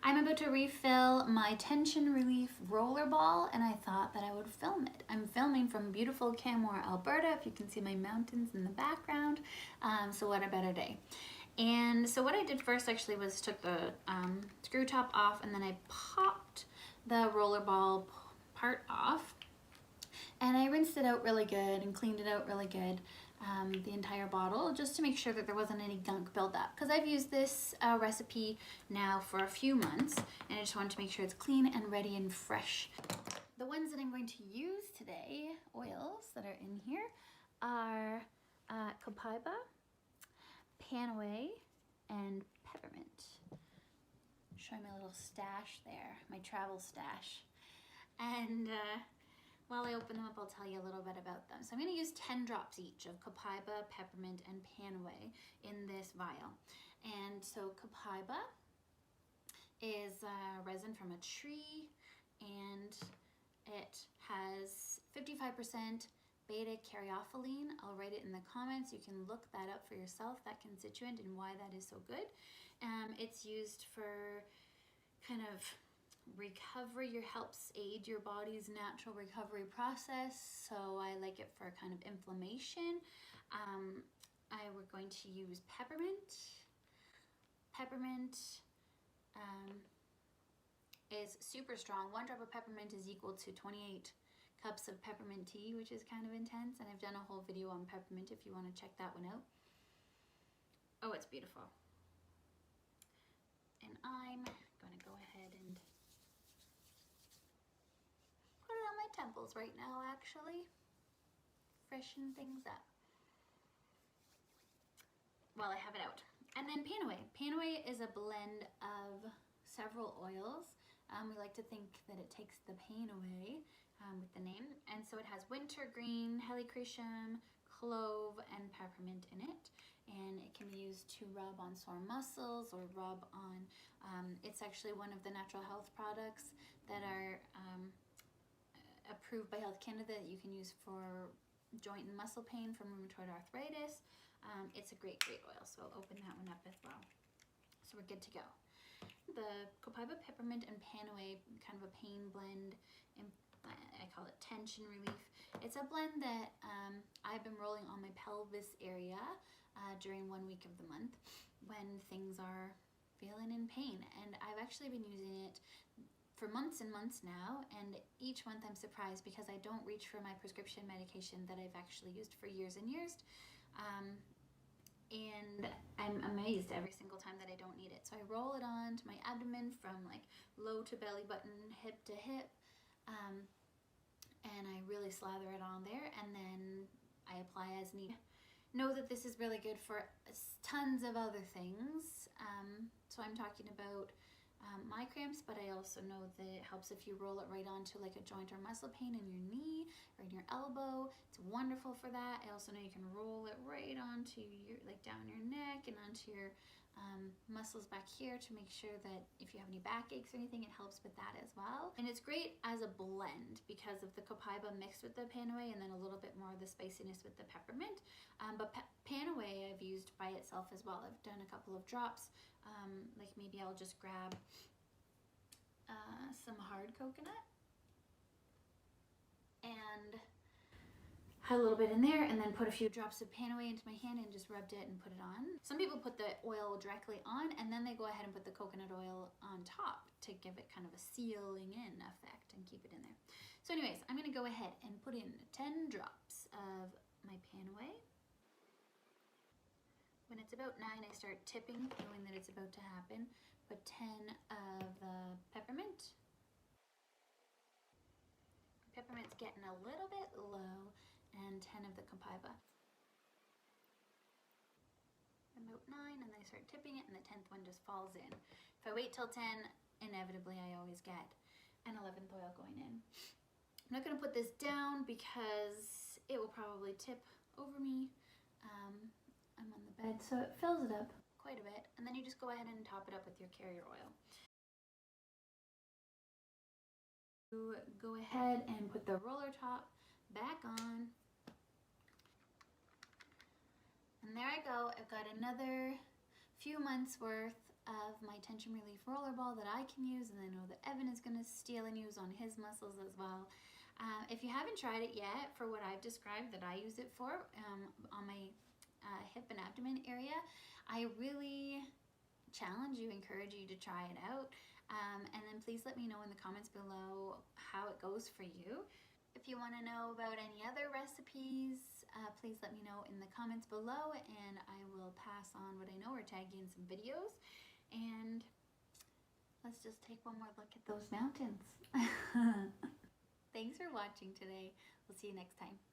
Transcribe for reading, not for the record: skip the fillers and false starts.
I'm about to refill my tension relief rollerball and I thought that I would film it. I'm filming from beautiful Canmore, Alberta, if you can see my mountains in the background. So what a better day. And so what I did first actually was took the screw top off and then I popped the rollerball part off. And I rinsed it out really good and cleaned it out really good, the entire bottle, just to make sure that there wasn't any gunk buildup. Because I've used this recipe now for a few months, and I just wanted to make sure it's clean and ready and fresh. The ones that I'm going to use today, oils that are in here, are Copaiba, PanAway, and Peppermint. Showing my little stash there, my travel stash. And while I open them up, I'll tell you a little bit about them. So I'm going to use 10 drops each of Copaiba, Peppermint, and PanAway in this vial. And so Copaiba is resin from a tree, and it has 55% beta-caryophyllene. I'll write it in the comments. You can look that up for yourself, that constituent, and why that is so good. It's used for kind of recovery. It helps aid your body's natural recovery process, so I like it for kind of inflammation. We're going to use peppermint. Peppermint is super strong. 1 drop of peppermint is equal to 28 cups of peppermint tea, which is kind of intense, and I've done a whole video on peppermint if you want to check that one out. Oh, it's beautiful. And I'm going to go ahead and put it on my temples right now, actually. Freshen things up while I have it out. And then PanAway. PanAway is a blend of several oils. We like to think that it takes the pain away with the name. And so it has wintergreen, helichrysum, clove, and peppermint in it. And it can be used to rub on sore muscles or rub on, it's actually one of the natural health products that are approved by Health Canada that you can use for joint and muscle pain from rheumatoid arthritis. It's a great oil, so I'll open that one up as well. So we're good to go. The Copaiba, Peppermint, and PanAway, kind of a pain blend, and I call it tension relief. It's a blend that I've been rolling on my pelvis area during 1 week of the month when things are feeling in pain. And I've actually been using it for months and months now, and each month I'm surprised because I don't reach for my prescription medication that I've actually used for years and years. And I'm amazed every single time that I don't need it. So I roll it on to my abdomen from like low to belly button, hip to hip, and I really slather it on there, and then I apply as needed. Know that this is really good for tons of other things. So I'm talking about my cramps, but I also know that it helps if you roll it right onto like a joint or muscle pain in your knee or in your elbow. It's wonderful for that. I also know you can roll it right onto your, like down your neck and onto your muscles back here to make sure that if you have any backaches or anything, it helps with that as well. And it's great as a blend because of the Copaiba mixed with the PanAway and then a little bit more of the spiciness with the peppermint. But PanAway I've used by itself as well. I've done a couple of drops. Like maybe I'll just grab some hard coconut and had a little bit in there, and then put a few drops of PanAway into my hand and just rubbed it and put it on. Some people put the oil directly on and then they go ahead and put the coconut oil on top to give it kind of a sealing in effect and keep it in there. So anyways, I'm gonna go ahead and put in 10 drops of my PanAway. When it's about 9, I start tipping, knowing that it's about to happen. Put 10 of the peppermint. Peppermint's getting a little bit low, and 10 of the Copaiba. About 9, and then I start tipping it, and the 10th one just falls in. If I wait till 10, inevitably I always get an 11th oil going in. I'm not going to put this down because it will probably tip over me. I'm on the bed, so it fills it up quite a bit, and then you just go ahead and top it up with your carrier oil. You go ahead and put the roller top back on, and there I go. I've got another few months worth of my tension relief rollerball that I can use, and I know that Evan is going to steal and use on his muscles as well. If you haven't tried it yet, for what I've described that I use it for on my hip and abdomen area, I really challenge you, encourage you to try it out. And then please let me know in the comments below how it goes for you. If you want to know about any other recipes, please let me know in the comments below, and I will pass on what I know or tag you in some videos. And let's just take one more look at those mountains. Thanks for watching today. We'll see you next time.